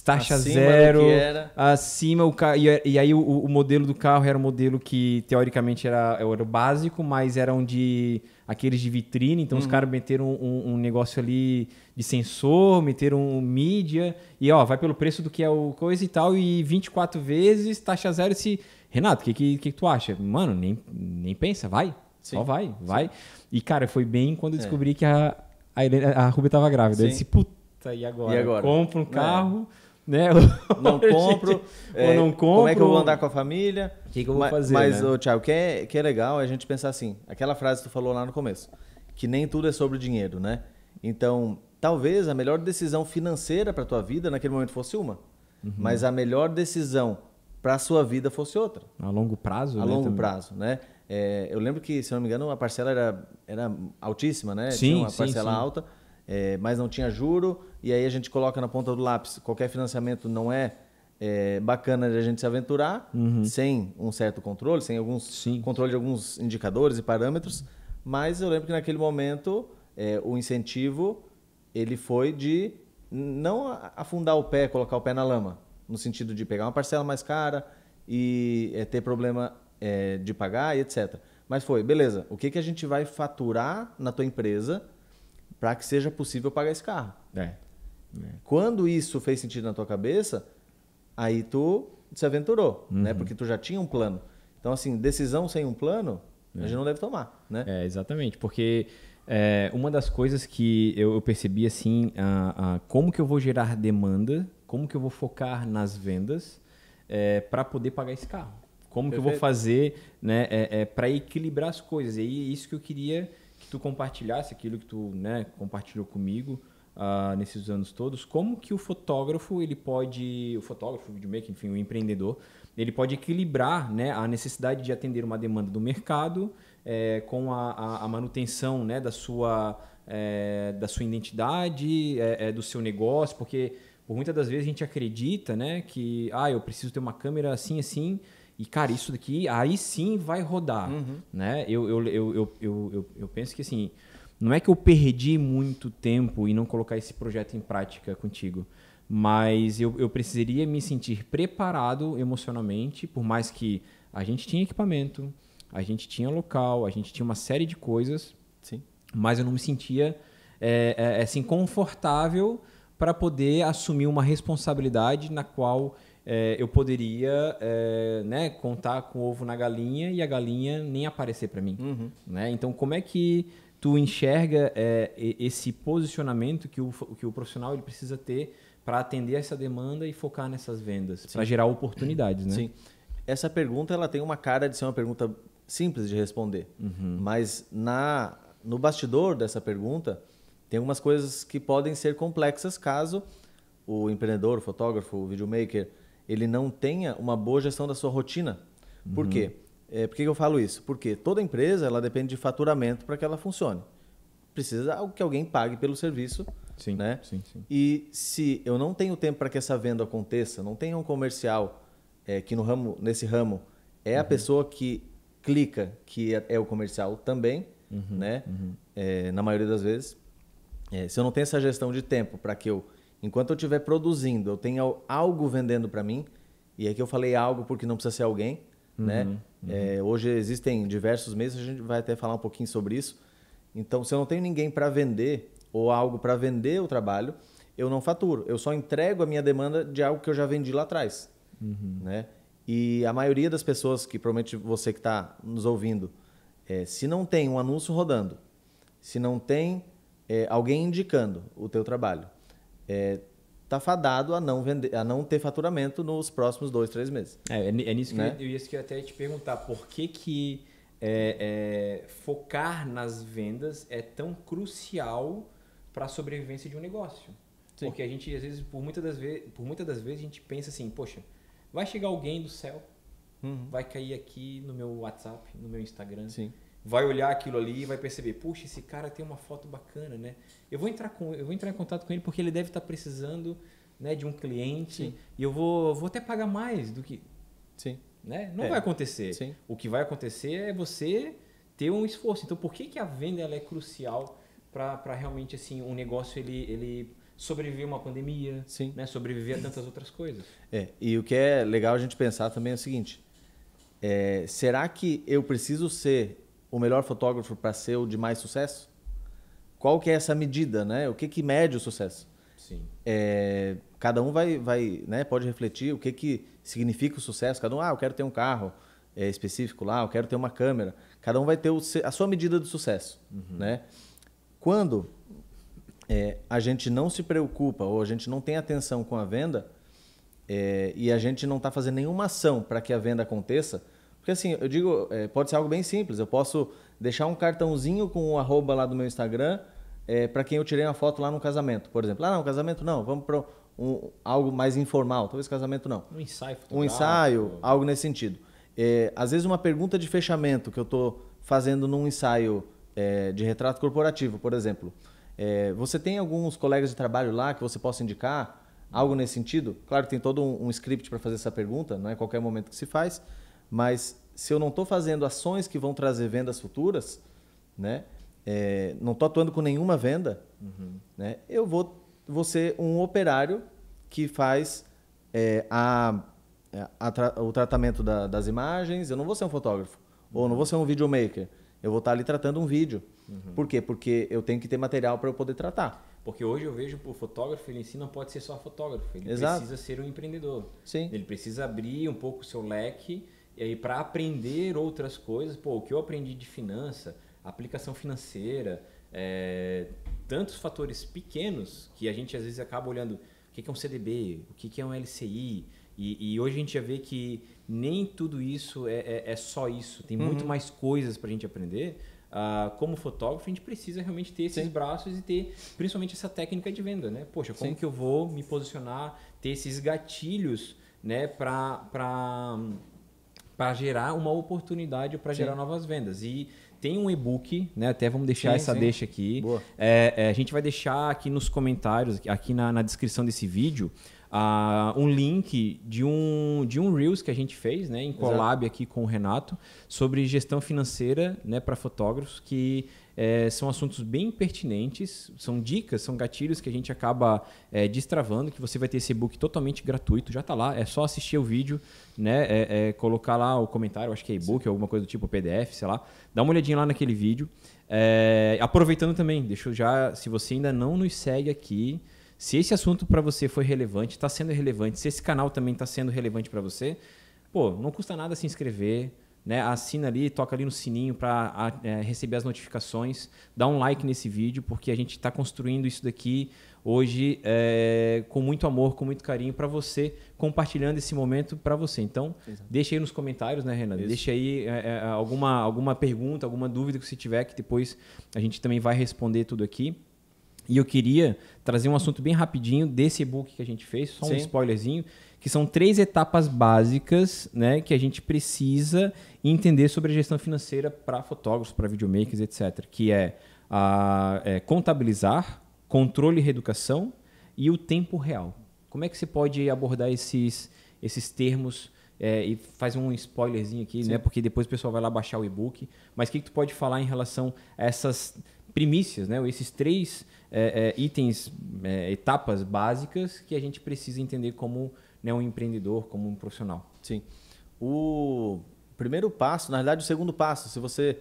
taxa Acima zero, do que era. acima o carro. E aí o modelo do carro era um modelo que teoricamente era o básico, mas eram aqueles de vitrine. Então os caras meteram um negócio ali de sensor, meteram um mídia, e vai pelo preço do que é o coisa e tal, e 24 vezes, taxa zero. Renato, o que tu acha? Mano, nem pensa, vai. Sim. Só vai. E, cara, foi bem quando eu descobri que a Ruby tava grávida. Eu disse, puta, e agora? Compro um carro, né? Não compro. Ou não compro. Como é que eu vou andar com a família? O que eu vou fazer, Mas, né? Thiago, o que é legal é a gente pensar assim, aquela frase que tu falou lá no começo, que nem tudo é sobre dinheiro, né? Então, talvez a melhor decisão financeira para tua vida naquele momento fosse uma, mas a melhor decisão para a sua vida fosse outra. A longo prazo, A né? longo prazo, né? Eu lembro que, se não me engano, a parcela era altíssima, né? Sim, tinha uma sim, parcela sim. alta, mas não tinha juro, e aí a gente coloca na ponta do lápis. Qualquer financiamento não é bacana de a gente se aventurar sem um certo controle, sem controle de alguns indicadores e parâmetros, mas eu lembro que naquele momento o incentivo ele foi de não afundar o pé, colocar o pé na lama, no sentido de pegar uma parcela mais cara e ter problema de pagar e etc. Mas beleza, o que a gente vai faturar na tua empresa para que seja possível pagar esse carro? Quando isso fez sentido na tua cabeça, aí tu se aventurou, né? Porque tu já tinha um plano. Então, assim, decisão sem um plano, a gente não deve tomar, né? Exatamente, porque uma das coisas que eu percebi, assim, como que eu vou gerar demanda, como que eu vou focar nas vendas para poder pagar esse carro. Como que eu vou fazer, né, para equilibrar as coisas. E aí, isso que eu queria que tu compartilhasse, aquilo que tu, né, compartilhou comigo nesses anos todos. Como que o fotógrafo, o videomaker, enfim, o empreendedor, ele pode equilibrar, né, a necessidade de atender uma demanda do mercado com a manutenção, né, da sua identidade, do seu negócio, porque por muitas das vezes a gente acredita, né, que eu preciso ter uma câmera assim, e, cara, isso daqui, aí sim vai rodar. Né? Eu penso que, assim, não é que eu perdi muito tempo em não colocar esse projeto em prática contigo, mas eu precisaria me sentir preparado emocionalmente, por mais que a gente tinha equipamento, a gente tinha local, a gente tinha uma série de coisas, Sim. mas eu não me sentia assim, confortável para poder assumir uma responsabilidade na qual eu poderia né, contar com o ovo na galinha e a galinha nem aparecer para mim. Né? Então, como é que tu enxerga esse posicionamento que o profissional ele precisa ter para atender essa demanda e focar nessas vendas, para gerar oportunidades? Né? Sim. Essa pergunta ela tem uma cara de ser uma pergunta simples de responder, mas no bastidor dessa pergunta tem algumas coisas que podem ser complexas caso o empreendedor, o fotógrafo, o videomaker, ele não tenha uma boa gestão da sua rotina. Por quê? Por que eu falo isso? Porque toda empresa ela depende de faturamento para que ela funcione. Precisa que alguém pague pelo serviço. Sim, né? sim. E se eu não tenho tempo para que essa venda aconteça, não tenho um comercial que nesse ramo a pessoa que clica, que é o comercial também, né? Na maioria das vezes. Se eu não tenho essa gestão de tempo para que enquanto eu estiver produzindo, eu tenha algo vendendo para mim, e aqui eu falei algo porque não precisa ser alguém, né? Hoje existem diversos meios, a gente vai até falar um pouquinho sobre isso. Então, se eu não tenho ninguém para vender ou algo para vender o trabalho, eu não faturo. Eu só entrego a minha demanda de algo que eu já vendi lá atrás. Né? E a maioria das pessoas, que provavelmente você que está nos ouvindo, se não tem um anúncio rodando, se não tem alguém indicando o teu trabalho, está fadado a não vender, a não ter faturamento nos próximos 2, 3 meses. É nisso que Né? eu ia até te perguntar. Por que focar nas vendas é tão crucial para a sobrevivência de um negócio? Sim. Porque a gente, às vezes, por muitas das vezes, a gente pensa assim, poxa, vai chegar alguém do céu, vai cair aqui no meu WhatsApp, no meu Instagram, Sim. vai olhar aquilo ali e vai perceber, puxa, esse cara tem uma foto bacana, né? Eu vou entrar em contato com ele porque ele deve estar precisando, né, de um cliente. Sim. E eu vou até pagar mais do que... Sim. Né? Não vai acontecer. Sim. O que vai acontecer é você ter um esforço. Então, por que a venda ela é crucial para realmente assim, um negócio ele sobreviver a uma pandemia, Sim. né? Sobreviver a tantas outras coisas? E o que é legal a gente pensar também é o seguinte, será que eu preciso ser o melhor fotógrafo para ser o de mais sucesso? Qual que é essa medida, né? O que mede o sucesso? Sim. Cada um vai, né, pode refletir o que significa o sucesso. Cada um, eu quero ter um carro específico lá, eu quero ter uma câmera. Cada um vai ter a sua medida de sucesso. Né? Quando a gente não se preocupa ou a gente não tem atenção com a venda e a gente não está fazendo nenhuma ação para que a venda aconteça, porque assim, eu digo, pode ser algo bem simples. Eu posso deixar um cartãozinho com o arroba lá do meu Instagram para quem eu tirei uma foto lá no casamento, por exemplo. Não, casamento não, vamos para algo mais informal, talvez casamento não. Um ensaio fotográfico. Um ensaio, algo nesse sentido. Às vezes uma pergunta de fechamento que eu estou fazendo num ensaio de retrato corporativo, por exemplo. Você tem alguns colegas de trabalho lá que você possa indicar? Algo nesse sentido? Claro que tem todo um script para fazer essa pergunta, não é qualquer momento que se faz, mas se eu não estou fazendo ações que vão trazer vendas futuras, né? Não estou atuando com nenhuma venda, né? Eu vou ser um operário que faz o tratamento das imagens. Eu não vou ser um fotógrafo, ou não vou ser um videomaker. Eu vou estar ali tratando um vídeo. Por quê? Porque eu tenho que ter material para eu poder tratar. Porque hoje eu vejo o fotógrafo, ele em si não pode ser só fotógrafo, ele Exato. precisa ser um empreendedor. Sim. Ele precisa abrir um pouco o seu leque e aí para aprender outras coisas. O que eu aprendi de finança, aplicação financeira, tantos fatores pequenos que a gente às vezes acaba olhando o que é um CDB, o que é um LCI, e hoje a gente já vê que nem tudo isso é só isso, tem muito mais coisas para a gente aprender. Como fotógrafo, a gente precisa realmente ter esses braços e ter principalmente essa técnica de venda, né? Poxa, como que eu vou me posicionar, ter esses gatilhos, né, para gerar uma oportunidade, para gerar novas vendas. E tem um e-book, né? Até vamos deixar deixa aqui. Boa. A gente vai deixar aqui nos comentários, aqui na descrição desse vídeo, um link de um Reels que a gente fez, né, em collab aqui com o Renato, sobre gestão financeira, né, para fotógrafos, que são assuntos bem pertinentes, são dicas, são gatilhos que a gente acaba destravando, que você vai ter esse e-book totalmente gratuito, já está lá, é só assistir o vídeo, né, colocar lá o comentário, acho que é e-book ou alguma coisa do tipo, PDF, sei lá, dá uma olhadinha lá naquele vídeo. Aproveitando também, deixa eu já, se você ainda não nos segue aqui, se esse assunto para você foi relevante, está sendo relevante, se esse canal também está sendo relevante para você, não custa nada se inscrever, né? Assina ali, toca ali no sininho para receber as notificações, dá um like nesse vídeo, porque a gente está construindo isso daqui hoje com muito amor, com muito carinho para você, compartilhando esse momento para você. Então, deixa aí nos comentários, né, Renan? Isso. Deixa aí alguma pergunta, alguma dúvida que você tiver, que depois a gente também vai responder tudo aqui. E eu queria trazer um assunto bem rapidinho desse e-book que a gente fez, só um spoilerzinho, que são 3 etapas básicas, né, que a gente precisa entender sobre a gestão financeira para fotógrafos, para videomakers, etc. Que é contabilizar, controle e reeducação e o tempo real. Como é que você pode abordar esses termos e faz um spoilerzinho aqui, né, porque depois o pessoal vai lá baixar o e-book. Mas o que tu pode falar em relação a essas primícias, né, esses 3 itens, etapas básicas que a gente precisa entender como, né, um empreendedor, como um profissional? Sim. O primeiro passo, na verdade o segundo passo, se você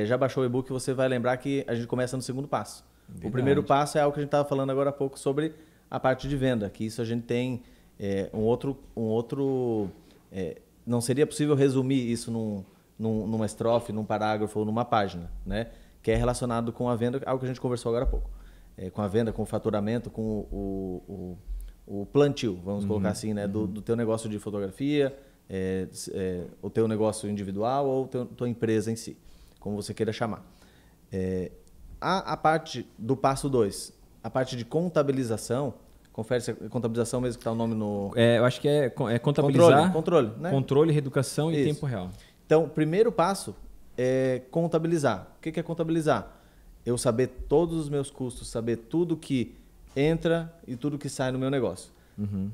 já baixou o e-book, você vai lembrar que a gente começa no segundo passo. Verdade. O primeiro passo é algo que a gente estava falando agora há pouco sobre a parte de venda, que isso a gente tem um outro não seria possível resumir isso numa estrofe, num parágrafo ou numa página, né? Que é relacionado com a venda, algo que a gente conversou agora há pouco. Com a venda, com o faturamento, com o o plantio, vamos colocar assim, né? Do teu negócio de fotografia, o teu negócio individual ou tua empresa em si, como você queira chamar. A parte do passo 2, a parte de contabilização, confere se é contabilização mesmo que está o nome no... Eu acho que é contabilizar, controle, né? Controle, reeducação e Isso. tempo real. Então, o primeiro passo é contabilizar. O que é contabilizar? Eu saber todos os meus custos, saber tudo que entra e tudo que sai no meu negócio.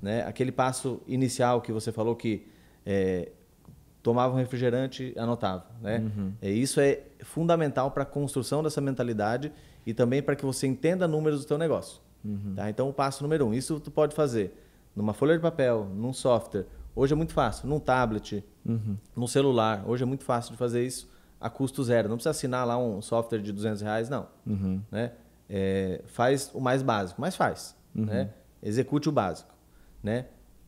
Né? Aquele passo inicial que você falou que tomava um refrigerante e anotava. Né? Isso é fundamental para a construção dessa mentalidade e também para que você entenda números do teu negócio. Tá? Então, o passo número 1. Isso tu pode fazer numa folha de papel, num software. Hoje é muito fácil. Num tablet, num celular. Hoje é muito fácil de fazer isso a custo zero. Não precisa assinar lá um software de R$200, não. Né? Faz o mais básico, mas faz. Né? Execute o básico. Né?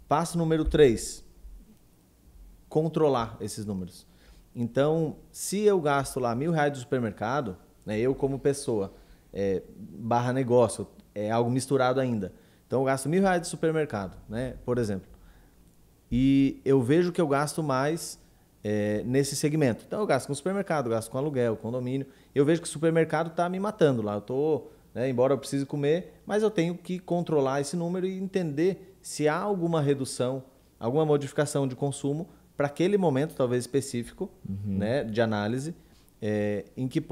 Passo número 3. Controlar esses números. Então, se eu gasto lá R$1.000 do supermercado, né, eu como pessoa, barra negócio, é algo misturado ainda. Então, eu gasto R$1.000 de supermercado, né, por exemplo. E eu vejo que eu gasto mais nesse segmento. Então, eu gasto com supermercado, eu gasto com aluguel, condomínio. Eu vejo que o supermercado está me matando lá. Eu estou, embora eu precise comer, mas eu tenho que controlar esse número e entender se há alguma redução, alguma modificação de consumo para aquele momento, talvez específico, né, de análise, em que eu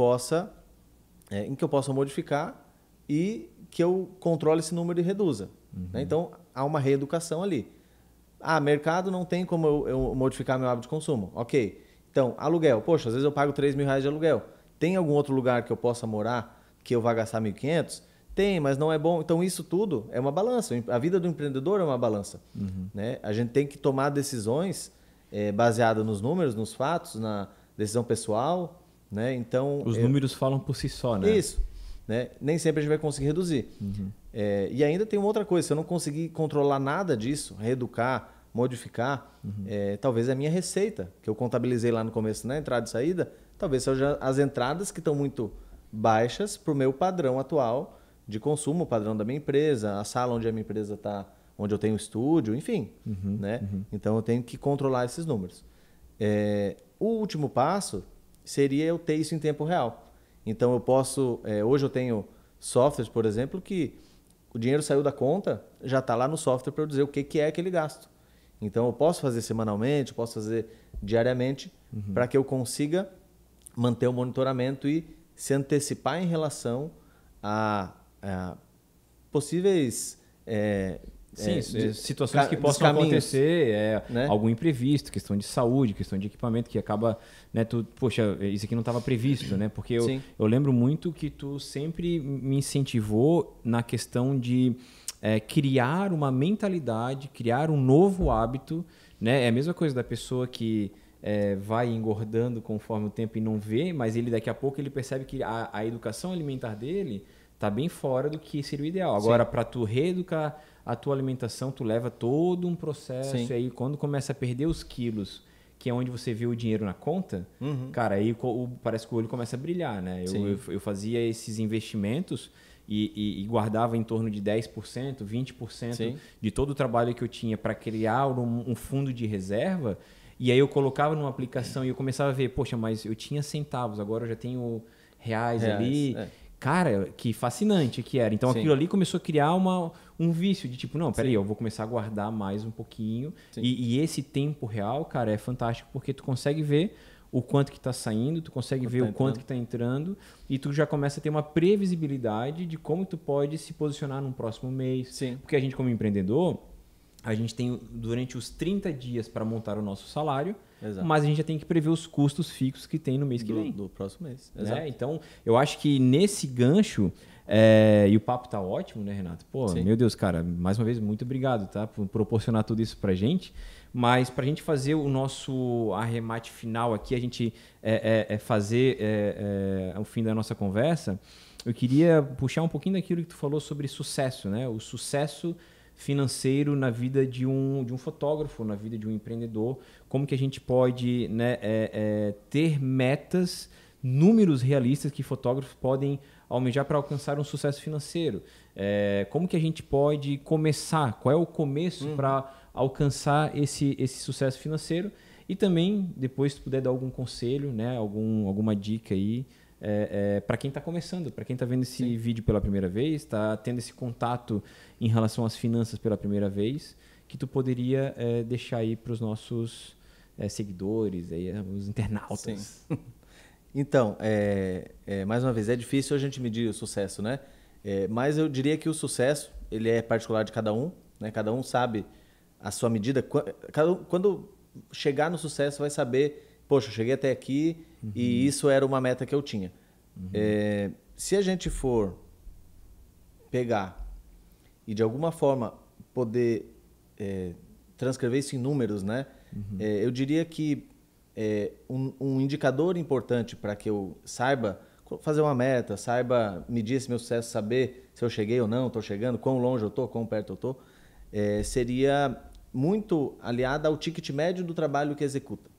possa modificar e que eu controle esse número e reduza. Né? Então, há uma reeducação ali. Mercado não tem como eu modificar meu hábito de consumo. Ok. Então, aluguel. Poxa, às vezes eu pago R$3.000 de aluguel. Tem algum outro lugar que eu possa morar que eu vá gastar R$1.500? Tem, mas não é bom. Então, isso tudo é uma balança. A vida do empreendedor é uma balança. Né? A gente tem que tomar decisões baseadas nos números, nos fatos, na decisão pessoal. Né? Então, os números falam por si só, né? Isso. Né? Nem sempre a gente vai conseguir reduzir. E ainda tem uma outra coisa. Se eu não conseguir controlar nada disso, reeducar, modificar, talvez a minha receita, que eu contabilizei lá no começo, né? Entrada e saída, talvez sejam as entradas que estão muito baixas para o meu padrão atual de consumo, o padrão da minha empresa, a sala onde a minha empresa está, onde eu tenho estúdio, enfim. Né? Então, eu tenho que controlar esses números. O último passo seria eu ter isso em tempo real. Então, eu posso... hoje eu tenho softwares, por exemplo, que o dinheiro saiu da conta, já está lá no software para eu dizer o que é aquele gasto. Então, eu posso fazer semanalmente, posso fazer diariamente, para que eu consiga manter o monitoramento e se antecipar em relação a possíveis... Sim, situações que possam acontecer, né? Algum imprevisto, questão de saúde, questão de equipamento que acaba, né, poxa, isso aqui não estava previsto, né? Porque eu lembro muito que tu sempre me incentivou na questão de criar uma mentalidade, criar um novo hábito, né? É a mesma coisa da pessoa que vai engordando conforme o tempo e não vê, mas ele daqui a pouco ele percebe que a educação alimentar dele está bem fora do que seria o ideal. Agora, para tu reeducar a tua alimentação, tu leva todo um processo. E aí, quando começa a perder os quilos, que é onde você vê o dinheiro na conta, cara, aí parece que o olho começa a brilhar, né? Eu fazia esses investimentos e guardava em torno de 10%, 20% de todo o trabalho que eu tinha para criar um fundo de reserva. E aí eu colocava numa aplicação e eu começava a ver, poxa, mas eu tinha centavos, agora eu já tenho reais ali. Cara, que fascinante que era. Então, aquilo ali começou a criar um vício de tipo, não, peraí, eu vou começar a guardar mais um pouquinho. E esse tempo real, cara, é fantástico porque tu consegue ver o quanto que está saindo, tu consegue ver o quanto que está entrando e tu já começa a ter uma previsibilidade de como tu pode se posicionar num próximo mês. Porque a gente, como empreendedor, a gente tem durante os 30 dias para montar o nosso salário, mas a gente já tem que prever os custos fixos que tem no mês que vem. Do próximo mês. Né? Então, eu acho que nesse gancho, e o papo tá ótimo, né, Renato? Pô, meu Deus, cara, mais uma vez, muito obrigado, tá? Por proporcionar tudo isso pra gente. Mas pra gente fazer o nosso arremate final aqui, a gente fazer o fim da nossa conversa, eu queria puxar um pouquinho daquilo que tu falou sobre sucesso, né? O sucesso financeiro na vida de um fotógrafo, na vida de um empreendedor, como que a gente pode, né, ter metas, números realistas que fotógrafos podem almejar para alcançar um sucesso financeiro? Como que a gente pode começar? Qual é o começo para alcançar esse sucesso financeiro? E também, depois, se tu puder dar algum conselho, né? Alguma dica aí, para quem está começando, para quem está vendo esse vídeo pela primeira vez, está tendo esse contato em relação às finanças pela primeira vez, que tu poderia deixar aí para os nossos seguidores, aí, os internautas. Sim. Então, mais uma vez, é difícil a gente medir o sucesso, né? Mas eu diria que o sucesso ele é particular de cada um, né? Cada um sabe a sua medida. Quando chegar no sucesso, vai saber, poxa, eu cheguei até aqui e isso era uma meta que eu tinha. Se a gente for pegar e de alguma forma poder transcrever isso em números, né? Eu diria que um indicador importante para que eu saiba fazer uma meta, saiba medir esse meu sucesso, saber se eu cheguei ou não, estou chegando, quão longe eu estou, quão perto eu estou, seria muito aliada ao ticket médio do trabalho que executa.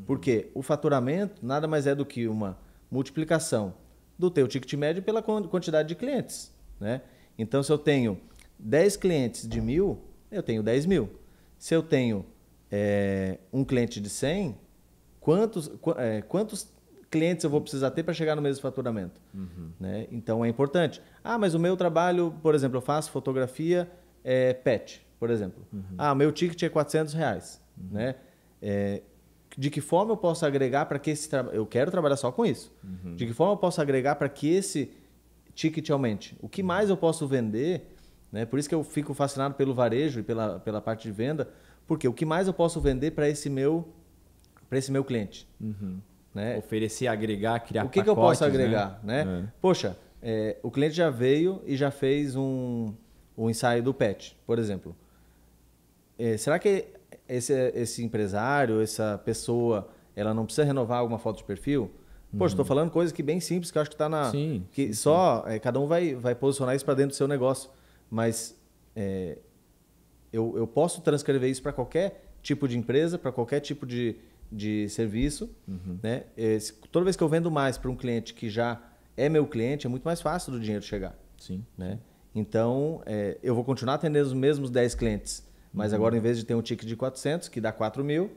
Porque o faturamento nada mais é do que uma multiplicação do teu ticket médio pela quantidade de clientes, né? Então, se eu tenho 10 clientes de 1.000, eu tenho 10 mil. Se eu tenho um cliente de 100, quantos clientes eu vou precisar ter para chegar no mesmo faturamento? Né? Então, é importante. Mas o meu trabalho, por exemplo, eu faço fotografia pet, por exemplo. O meu ticket é R$400. Né? De que forma eu posso agregar para que eu quero trabalhar só com isso. De que forma eu posso agregar para que esse ticket aumente? O que mais eu posso vender? Né? Por isso que eu fico fascinado pelo varejo e pela parte de venda, porque o que mais eu posso vender para esse meu cliente? Né? Oferecer, agregar, criar pacotes. O que eu posso agregar? Né? Poxa, o cliente já veio e já fez um ensaio do pet, por exemplo. Será que esse empresário, essa pessoa, ela não precisa renovar alguma foto de perfil? Poxa, estou falando coisas que bem simples, que eu acho que está na... Sim, que só cada um vai posicionar isso para dentro do seu negócio. Mas eu posso transcrever isso para qualquer tipo de empresa, para qualquer tipo de serviço. Né? Toda vez que eu vendo mais para um cliente que já é meu cliente, é muito mais fácil do dinheiro chegar. Sim. Né? Então, eu vou continuar atendendo os mesmos 10 clientes, mas agora, em vez de ter um ticket de 400, que dá 4 mil,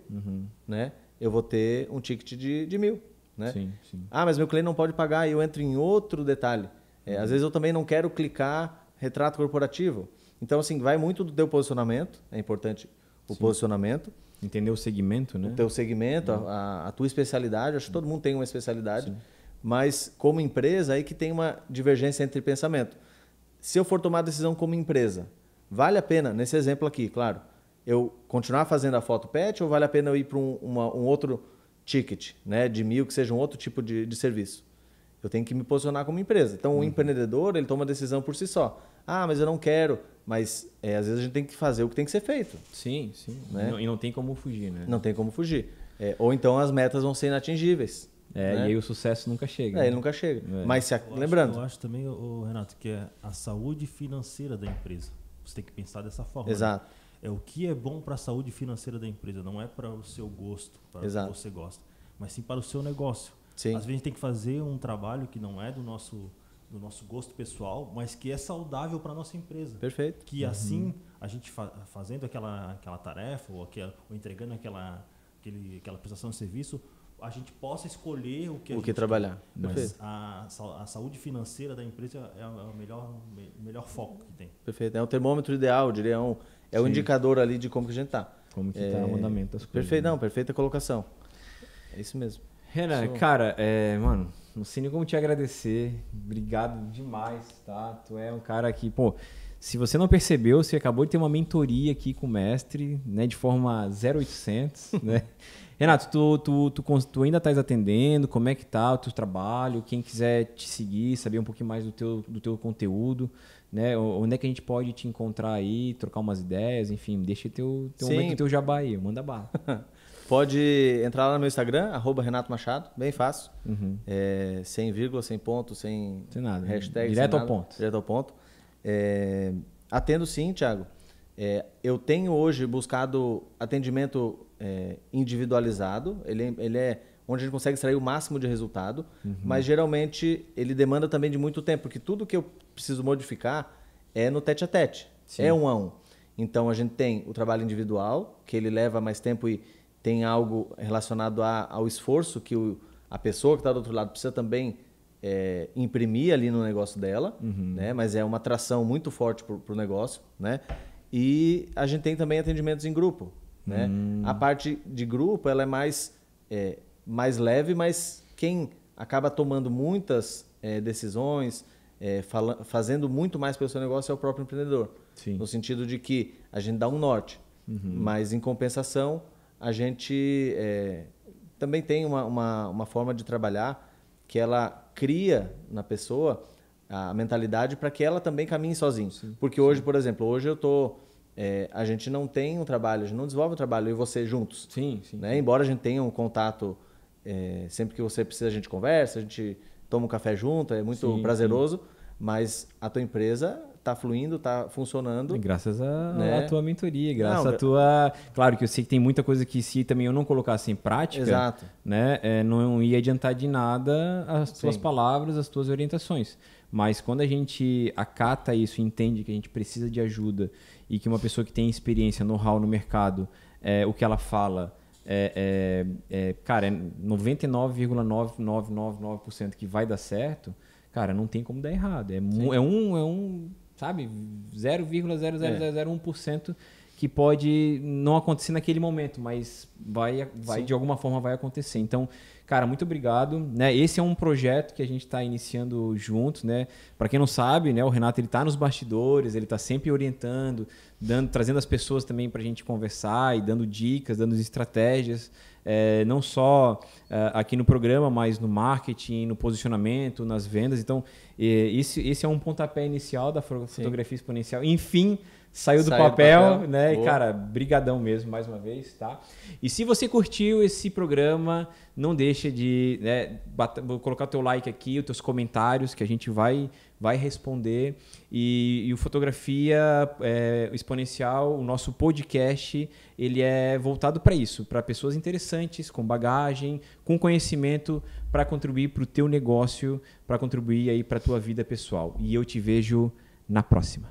né? Eu vou ter um ticket de 1.000. Né? Sim. Mas meu cliente não pode pagar, e eu entro em outro detalhe. Às vezes eu também não quero clicar retrato corporativo. Então, assim, vai muito do teu posicionamento, é importante o posicionamento. Entender o segmento, né? O teu segmento, a tua especialidade. Acho que todo mundo tem uma especialidade, mas como empresa, aí que tem uma divergência entre pensamento. Se eu for tomar a decisão como empresa, vale a pena, nesse exemplo aqui, claro, eu continuar fazendo a foto pet ou vale a pena eu ir para um outro ticket, né, de 1.000, que seja um outro tipo de serviço? Eu tenho que me posicionar como empresa. Então, o empreendedor, ele toma a decisão por si só. Mas eu não quero. Mas, às vezes, a gente tem que fazer o que tem que ser feito. Sim. Né? E não tem como fugir, né? Não tem como fugir. Ou então, as metas vão ser inatingíveis. Né? E aí o sucesso nunca chega. Ele nunca chega. Mas, lembrando... Eu acho também, Renato, que é a saúde financeira da empresa. Você tem que pensar dessa forma. Exato. Né? O que é bom para a saúde financeira da empresa. Não é para o seu gosto, para o que você gosta, mas sim para o seu negócio. Sim. Às vezes a gente tem que fazer um trabalho que não é do nosso gosto pessoal, mas que é saudável para a nossa empresa. Perfeito. Que assim, a gente fazendo aquela tarefa ou entregando aquela prestação de serviço, a gente possa escolher o que trabalhar. Mas a saúde financeira da empresa é o melhor foco que tem. Perfeito. É o termômetro ideal, eu diria. É o indicador ali de como que a gente está. Como que está o andamento das coisas. Perfeito, não, perfeita colocação. É isso mesmo. Renan, cara, mano, não sei nem como te agradecer. Obrigado demais, tá? Tu é um cara que, pô, se você não percebeu, você acabou de ter uma mentoria aqui com o mestre, né, de forma 0800, né? Renato, tu ainda estás atendendo? Como é que tá o teu trabalho? Quem quiser te seguir, saber um pouquinho mais do teu conteúdo, né? Onde é que a gente pode te encontrar aí, trocar umas ideias, enfim, deixa teu momento, teu jabá aí, manda bala. Pode entrar lá no meu Instagram, @Renato Machado, bem fácil. Sem vírgula, sem ponto, sem nada. hashtag. Direto ao ponto. Direto ao ponto. Atendo sim, Thiago. Eu tenho hoje buscado atendimento individualizado, ele é onde a gente consegue extrair o máximo de resultado, mas geralmente ele demanda também de muito tempo, porque tudo que eu preciso modificar é no tete-a-tete, é 1 a 1. Então a gente tem o trabalho individual, que ele leva mais tempo e tem algo relacionado ao esforço que a pessoa que está do outro lado precisa também imprimir ali no negócio dela, né? Mas é uma atração muito forte para o negócio, né? E a gente tem também atendimentos em grupo, né? A parte de grupo ela é mais leve, mas quem acaba tomando muitas decisões, fazendo muito mais pelo seu negócio é o próprio empreendedor. Sim. No sentido de que a gente dá um norte, mas em compensação a gente também tem uma forma de trabalhar que ela cria na pessoa a mentalidade para que ela também caminhe sozinho. Porque hoje, por exemplo, a gente não tem um trabalho, a gente não desenvolve um trabalho eu e você juntos. Sim. Né? Embora a gente tenha um contato, sempre que você precisa a gente conversa, a gente toma um café junto, é muito prazeroso, mas a tua empresa está fluindo, está funcionando. Graças à tua mentoria, graças à tua... Claro que eu sei que tem muita coisa que se também eu não colocasse em prática, Exato. Né, não ia adiantar de nada as tuas palavras, as tuas orientações. Mas quando a gente acata isso e entende que a gente precisa de ajuda e que uma pessoa que tem experiência, know-how no mercado, o que ela fala... cara, 99,9999% que vai dar certo, cara, não tem como dar errado. Sabe, 0,00001% que pode não acontecer naquele momento, mas vai de alguma forma vai acontecer. Então, cara, muito obrigado, né? Esse é um projeto que a gente está iniciando juntos, né? Para quem não sabe, né, o Renato ele está nos bastidores, ele está sempre orientando, trazendo as pessoas também para a gente conversar e dando dicas, dando estratégias, não só aqui no programa, mas no marketing, no posicionamento, nas vendas. Então, esse é um pontapé inicial da fotografia exponencial. Enfim, saiu do papel, né? Boa. E, cara, brigadão mesmo, mais uma vez, tá? E se você curtiu esse programa, não deixa de vou colocar o teu like aqui, os teus comentários, que a gente vai responder. E o Fotografia Exponencial, o nosso podcast, ele é voltado para isso, para pessoas interessantes, com bagagem, com conhecimento, para contribuir para o teu negócio, para contribuir aí para a tua vida pessoal. E eu te vejo na próxima.